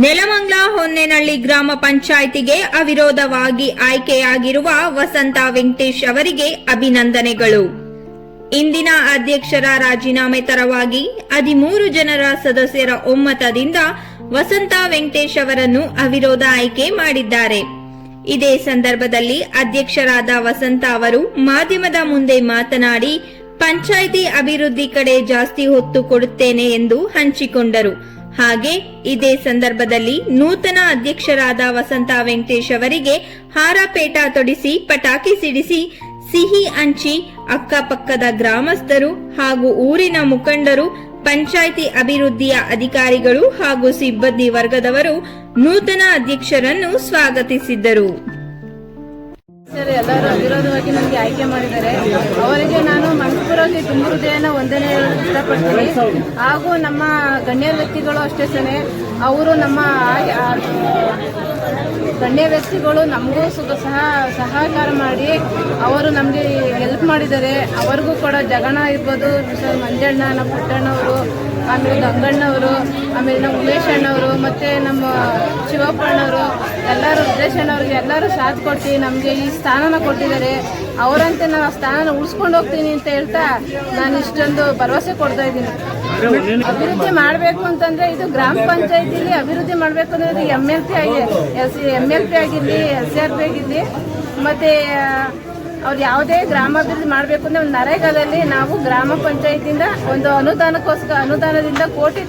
ನೆಲಮಂಗಲ ಹೊನ್ನೇನಹಳ್ಳಿ ಗ್ರಾಮ ಪಂಚಾಯಿತಿಗೆ ಅವಿರೋಧವಾಗಿ ಆಯ್ಕೆಯಾಗಿರುವ ವಸಂತ ವೆಂಕಟೇಶ್ ಅವರಿಗೆ ಅಭಿನಂದನೆಗಳು. ಇಂದಿನ ಅಧ್ಯಕ್ಷರ ರಾಜೀನಾಮೆ ತರವಾಗಿ 13 ಜನರ ಸದಸ್ಯರ ಒಮ್ಮತದಿಂದ ವಸಂತ ವೆಂಕಟೇಶ್ ಅವರನ್ನು ಅವಿರೋಧ ಆಯ್ಕೆ ಮಾಡಿದ್ದಾರೆ. ಇದೇ ಸಂದರ್ಭದಲ್ಲಿ ಅಧ್ಯಕ್ಷರಾದ ವಸಂತ ಅವರು ಮಾಧ್ಯಮದ ಮುಂದೆ ಮಾತನಾಡಿ, ಪಂಚಾಯಿತಿ ಅಭಿವೃದ್ಧಿ ಕಡೆ ಜಾಸ್ತಿ ಹೊತ್ತು ಕೊಡುತ್ತೇನೆ ಎಂದು ಹಂಚಿಕೊಂಡರು. ಹಾಗೆ ಇದೇ ಸಂದರ್ಭದಲ್ಲಿ ನೂತನ ಅಧ್ಯಕ್ಷರಾದ ವಸಂತ ವೆಂಕಟೇಶ್ ಅವರಿಗೆ ಹಾರಪೇಟ ತೊಡಿಸಿ ಪಟಾಕಿ ಸಿಡಿಸಿ ಸಿಹಿ ಹಂಚಿ ಅಕ್ಕಪಕ್ಕದ ಗ್ರಾಮಸ್ಥರು ಹಾಗೂ ಊರಿನ ಮುಖಂಡರು, ಪಂಚಾಯಿತಿ ಅಭಿವೃದ್ಧಿಯ ಅಧಿಕಾರಿಗಳು ಹಾಗೂ ಸಿಬ್ಬಂದಿ ವರ್ಗದವರು ನೂತನ ಅಧ್ಯಕ್ಷರನ್ನು ಸ್ವಾಗತಿಸಿದ್ದರು. ಎಲ್ಲರೂ ಅವಿರೋಧವಾಗಿ ನನಗೆ ಆಯ್ಕೆ ಮಾಡಿದ್ದಾರೆ. ಅವರಿಗೆ ನಾನು ಮನಸ್ಪೂರ್ವಕವಾಗಿ ತುಂಬ ಹೃದಯನ ವಂದನೆ ಇಷ್ಟಪಡ್ತೀನಿ. ಹಾಗೂ ನಮ್ಮ ಗಣ್ಯ ವ್ಯಕ್ತಿಗಳು ಅಷ್ಟೇ ಸನೆ, ಅವರು ನಮ್ಮ ಗಣ್ಯ ವ್ಯಕ್ತಿಗಳು ನಮಗೂ ಸಹಕಾರ ಮಾಡಿ ಅವರು ನಮಗೆ ಹೆಲ್ಪ್ ಮಾಡಿದ್ದಾರೆ. ಅವರಿಗೂ ಕೂಡ ಜಗಣ ಇರ್ಬೋದು, ಮಂಜಣ್ಣ, ನಮ್ಮ ಪುಟ್ಟಣ್ಣವರು, ಆಮೇಲೆ ಗಂಗಣ್ಣವರು, ಆಮೇಲೆ ನಮ್ಮ ಉಮೇಶ್ ಅಣ್ಣವರು, ಮತ್ತು ನಮ್ಮ ಶಿವಪ್ಪಣ್ಣವರು, ಎಲ್ಲರೂ ರುದ್ರೇಶಣ್ಣವ್ರಿಗೆ ಎಲ್ಲರೂ ಸಾಥ್ ಕೊಟ್ಟು ನಮಗೆ ಈ ಸ್ಥಾನನ ಕೊಟ್ಟಿದ್ದಾರೆ. ಅವರಂತೆ ನಾನು ಆ ಸ್ಥಾನನ ಉಳಿಸ್ಕೊಂಡು ಹೋಗ್ತೀನಿ ಅಂತ ಹೇಳ್ತಾ ನಾನು ಇಷ್ಟೊಂದು ಭರವಸೆ ಕೊಡ್ತಾ ಇದ್ದೀನಿ. ಅಭಿವೃದ್ಧಿ ಮಾಡಬೇಕು ಅಂತಂದರೆ ಇದು ಗ್ರಾಮ ಪಂಚಾಯತಿಲಿ ಅಭಿವೃದ್ಧಿ ಮಾಡಬೇಕು ಅಂದರೆ ಇದು MLP ಆಗಿರಲಿ, SRP ಆಗಿರಲಿ, ಮತ್ತು ಅವ್ರು ಯಾವುದೇ ಗ್ರಾಮಾಭಿವೃದ್ಧಿ ಮಾಡಬೇಕು ಅಂದರೆ ಒಂದು ನರೇಗಾದಲ್ಲಿ ನಾವು ಗ್ರಾಮ ಪಂಚಾಯತಿಯಿಂದ ಒಂದು ಅನುದಾನದಿಂದ ಕೋಟಿ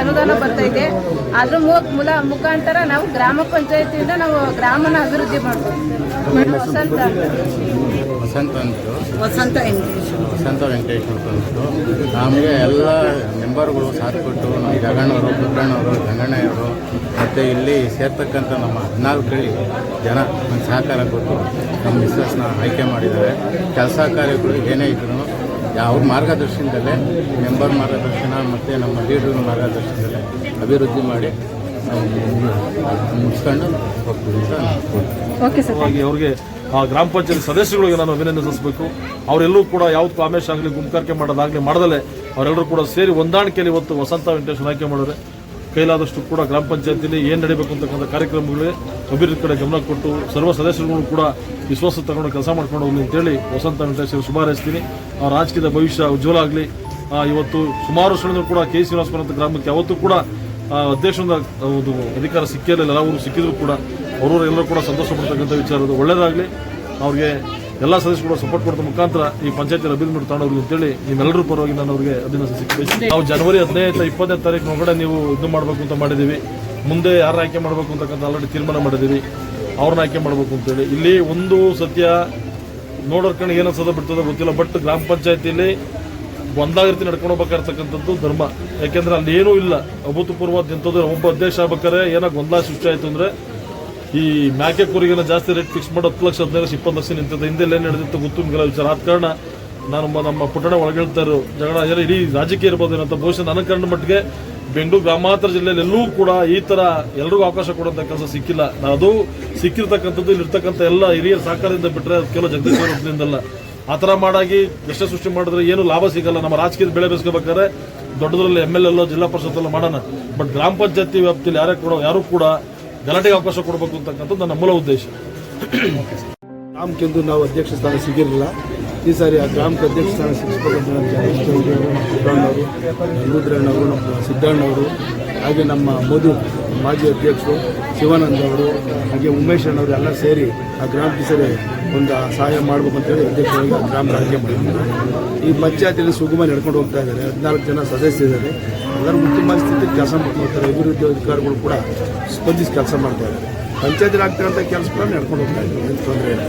ಅನುದಾನ ಬರ್ತಾ ಇದೆ. ಅದ್ರ ಮುಖಾಂತರ ನಾವು ಗ್ರಾಮ ಪಂಚಾಯತಿಯಿಂದ ನಾವು ಗ್ರಾಮನ ಅಭಿವೃದ್ಧಿ ಮಾಡ್ಬೋದು. ವಸಂತ ವೆಂಕಟೇಶ್ ಅಂತಂದು ನಮಗೆ ಎಲ್ಲ ಮೆಂಬರ್ಗಳು ಸಾಥ್ ಕೊಟ್ಟು ನಮ್ಮ ಜಗಣ್ಣವರು, ಪುಟ್ಟಣ್ಣವರು, ಗಂಗಣ್ಣವರು ಮತ್ತು ಇಲ್ಲಿ ಸೇರ್ತಕ್ಕಂಥ ನಮ್ಮ 14 ಜನ ಸಹಕಾರ ಕೊಟ್ಟು ನಮ್ಮ ಮಿಸ್ಸಸ್ನ ಆಯ್ಕೆ ಮಾಡಿದ್ದಾರೆ. ಕೆಲಸ ಕಾರ್ಯಗಳು ಏನೇ ಇದ್ರೂ ಅವ್ರ ಮಾರ್ಗದರ್ಶನದಲ್ಲೇ, ಮೆಂಬರ್ ಮಾರ್ಗದರ್ಶನ ಮತ್ತು ನಮ್ಮ ಲೀಡರ್ ಮಾರ್ಗದರ್ಶನದಲ್ಲೇ ಅಭಿವೃದ್ಧಿ ಮಾಡಿ ನಾವು ಮುಗಿಸ್ಕೊಂಡು ಹೋಗ್ತೀವಿ ಅಂತ ಅವ್ರಿಗೆ ಆ ಗ್ರಾಮ ಪಂಚಾಯತ್ ಸದಸ್ಯಗಳಿಗೆ ನಾನು ಅಭಿನಂದಿಸಬೇಕು. ಅವರೆಲ್ಲರೂ ಕೂಡ ಯಾವ್ದು ಆಮೇಶ ಆಗಲಿ, ಗುಂಪುಗಾರಿಕೆ ಮಾಡೋದಾಗಲಿ ಮಾಡದಲ್ಲೇ ಅವರೆಲ್ಲರೂ ಕೂಡ ಸೇರಿ ಹೊಂದಾಣಿಕೆಯಲ್ಲಿ ಇವತ್ತು ವಸಂತ ವೆಂಕಟೇಶ್ ಆಯ್ಕೆ ಮಾಡಿದ್ರೆ ಕೈಲಾದಷ್ಟು ಕೂಡ ಗ್ರಾಮ ಪಂಚಾಯತಿಯಲ್ಲಿ ಏನು ನಡೀಬೇಕು ಅಂತಕ್ಕಂಥ ಕಾರ್ಯಕ್ರಮಗಳಿಗೆ ಅಭಿವೃದ್ಧಿ ಕಡೆ ಗಮನ ಕೊಟ್ಟು ಸರ್ವ ಸದಸ್ಯರುಗಳು ಕೂಡ ವಿಶ್ವಾಸ ತಗೊಂಡು ಕೆಲಸ ಮಾಡ್ಕೊಂಡು ಹೋಗಲಿ ಅಂತೇಳಿ ವಸಂತ ವೆಂಕಟೇಶ್ ಶುಭ ಹಾರೈಸ್ತೀನಿ. ಅವರ ರಾಜಕೀಯದ ಭವಿಷ್ಯ ಉಜ್ವಲ ಆಗಲಿ. ಇವತ್ತು ಸುಮಾರು ಶ್ರೇಣಿಗಳು ಕೂಡ ಕೆ. ಶ್ರೀನಿವಾಸಪುರ ಅಂತ ಗ್ರಾಮಕ್ಕೆ ಯಾವತ್ತೂ ಕೂಡ ಅಧ್ಯಕ್ಷರಿಂದ ಒಂದು ಅಧಿಕಾರ ಸಿಕ್ಕಿರಲಿಲ್ಲ. ಅವರು ಸಿಕ್ಕಿದ್ರು ಕೂಡ ಅವರು ಎಲ್ಲರೂ ಕೂಡ ಸಂತೋಷ ಪಡ್ತಕ್ಕಂಥ ವಿಚಾರ ಅದು ಒಳ್ಳೆಯದಾಗಲಿ. ಅವ್ರಿಗೆ ಎಲ್ಲ ಸದಸ್ಯರು ಕೂಡ ಸಪೋರ್ಟ್ ಕೊಡೋ ಮುಖಾಂತರ ಈ ಪಂಚಾಯತಿಯಲ್ಲಿ ಅಭಿವೃದ್ಧಿ ತಗೊಂಡವ್ರಿಗೆ ಅಂತೇಳಿ ನಿಮ್ಮೆಲ್ಲರೂ ಪರವಾಗಿ ನಾನು ಅವರಿಗೆ ಅಭಿನಂದಿಸಿ, ನಾವು ಜನವರಿ 15 20ನೇ ತಾರೀಕು ಒಳಗಡೆ ನೀವು ಇದು ಮಾಡಬೇಕು ಅಂತ ಮಾಡಿದ್ದೀವಿ. ಮುಂದೆ ಯಾರು ಆಯ್ಕೆ ಮಾಡಬೇಕು ಅಂತಕ್ಕಂಥ ಆಲ್ರೆಡಿ ತೀರ್ಮಾನ ಮಾಡಿದ್ದೀವಿ. ಅವ್ರನ್ನ ಆಯ್ಕೆ ಮಾಡಬೇಕು ಅಂತೇಳಿ ಇಲ್ಲಿ ಒಂದು ಸತ್ಯ ನೋಡೋರ್ ಕಣ್ಣಿಗೆ ಏನೋ ಸದ ಬಿಡ್ತದೆ ಗೊತ್ತಿಲ್ಲ. ಬಟ್ ಗ್ರಾಮ ಪಂಚಾಯತಿಯಲ್ಲಿ ಒಂದಾಗಿ ರೀತಿ ನಡ್ಕೊಂಡು ಹೋಗ್ಬೇಕಾಗಿರ್ತಕ್ಕಂಥದ್ದು ಧರ್ಮ. ಯಾಕೆಂದ್ರೆ ಅಲ್ಲಿ ಏನೂ ಇಲ್ಲ, ಅಭೂತಪೂರ್ವವಾದ ಎಂಥದ್ದು. ಒಬ್ಬ ಅಧ್ಯಕ್ಷ ಆಗ್ಬೇಕಾದ್ರೆ ಏನೋ ಗೊಂದಲ ಸೃಷ್ಟಿ ಆಯಿತು ಅಂದರೆ ಈ ಮ್ಯಾಕೆ ಕೂರಿಗೆನ ಜಾಸ್ತಿ ರೇಟ್ ಫಿಕ್ಸ್ ಮಾಡಿ 10 ಲಕ್ಷ 15 ಲಕ್ಷ 20 ಲಕ್ಷ ನಿಂತಿದೆ. ಹಿಂದೆ ಏನು ನಡೆದಿತ್ತು ಗೊತ್ತು ನಿಮಗೆಲ್ಲ ವಿಚಾರ. ಆದ ಕಾರಣ ನಾನು ನಮ್ಮ ಪುಟ್ಟಣ ಒಳಗೇಳ್ತಾರೋ ಜಗಳ ಇಡೀ ರಾಜಕೀಯ ಇರ್ಬೋದು ಏನಂತ ಬಹುಶಃ ನನ್ನ ಕಾರಣ ಮಟ್ಟಿಗೆ ಬೆಂಗಳೂರು ಗ್ರಾಮಾಂತರ ಜಿಲ್ಲೆಯಲ್ಲಿ ಎಲ್ಲೂ ಕೂಡ ಈ ಥರ ಎಲ್ರಿಗೂ ಅವಕಾಶ ಕೊಡುವಂಥ ಕೆಲಸ ಸಿಕ್ಕಿಲ್ಲ. ಅದು ಸಿಕ್ಕಿರ್ತಕ್ಕಂಥದ್ದು ಇಲ್ಲಿರ್ತಕ್ಕಂಥ ಎಲ್ಲ ಹಿರಿಯರ ಸಹಕಾರದಿಂದ ಬಿಟ್ಟರೆ ಕೆಲವು ಜಗದೀಶ್ವರದಿಂದಲ್ಲ. ಆ ಥರ ಮಾಡಾಗಿ ದೃಶ್ಯ ಸೃಷ್ಟಿ ಮಾಡಿದ್ರೆ ಏನು ಲಾಭ ಸಿಗಲ್ಲ. ನಮ್ಮ ರಾಜಕೀಯದ ಬೆಳೆ ಬೆಳೆಸ್ಕೋಬೇಕಾದ್ರೆ ದೊಡ್ಡದ್ರಲ್ಲಿ MLA ಜಿಲ್ಲಾ ಪರಿಷತ್ ಎಲ್ಲ ಮಾಡೋಣ. ಬಟ್ ಗ್ರಾಮ ಪಂಚಾಯತಿ ವ್ಯಾಪ್ತಿಯಲ್ಲಿ ಯಾರು ಕೂಡ ಗಲಾಟೆಗೆ ಅವಕಾಶ ಕೊಡಬೇಕು ಅಂತಕ್ಕಂಥದ್ದು ನನ್ನ ಮೂಲ ಉದ್ದೇಶ. ಗ್ರಾಮಕ್ಕೆಂದು ನಾವು ಅಧ್ಯಕ್ಷ ಸ್ಥಾನ ಸಿಗಿರಲಿಲ್ಲ. ಈ ಸಾರಿ ಆ ಗ್ರಾಮಕ್ಕೆ ಅಧ್ಯಕ್ಷ ಸ್ಥಾನ ಸಿಗಿಸ್ಬೇಕಂತ ಪುಟ್ಟಣ್ಣವರು, ರುದ್ರಣ್ಣವರು, ನಮ್ಮ ಸಿದ್ದಣ್ಣವರು, ಹಾಗೆ ನಮ್ಮ ಮಧು ಮಾಜಿ ಅಧ್ಯಕ್ಷರು, ಶಿವಾನಂದ ಅವರು, ಹಾಗೆ ಉಮೇಶ್ ಅಣ್ಣವರು ಎಲ್ಲ ಸೇರಿ ಆ ಗ್ರಾಮಕ್ಕೆ ಸೇರಿ ಒಂದು ಸಹಾಯ ಮಾಡಬೇಕಂತೇಳಿ ಅಧ್ಯಕ್ಷರಾಗಿ ಗ್ರಾಮದ ಆಯ್ಕೆ ಮಾಡಿದ್ದಾರೆ. ಈ ಪಂಚಾಯತಿಯಲ್ಲಿ ಸುಗಮ ನಡ್ಕೊಂಡು ಹೋಗ್ತಾ ಇದ್ದಾರೆ. 14 ಜನ ಸದಸ್ಯರಿದ್ದಾರೆ. ಎಲ್ಲರೂ ಉತ್ತಮ ಸ್ಥಿತಿಯಲ್ಲಿ ಕೆಲಸ ಮಾಡ್ತಾರೆ. ಅಭಿವೃದ್ಧಿ ಅಧಿಕಾರಿಗಳು ಕೂಡ ಸ್ಪಂದಿಸಿ ಕೆಲಸ ಮಾಡ್ತಾ ಇದ್ದಾರೆ. ಪಂಚಾಯತಿಲಿ ಆಗ್ತಿರೋಂಥ ಕೆಲಸ ಕೂಡ ನಡ್ಕೊಂಡು ಹೋಗ್ತಾ ಇದ್ದಾರೆ. ತೊಂದರೆ ಇಲ್ಲ.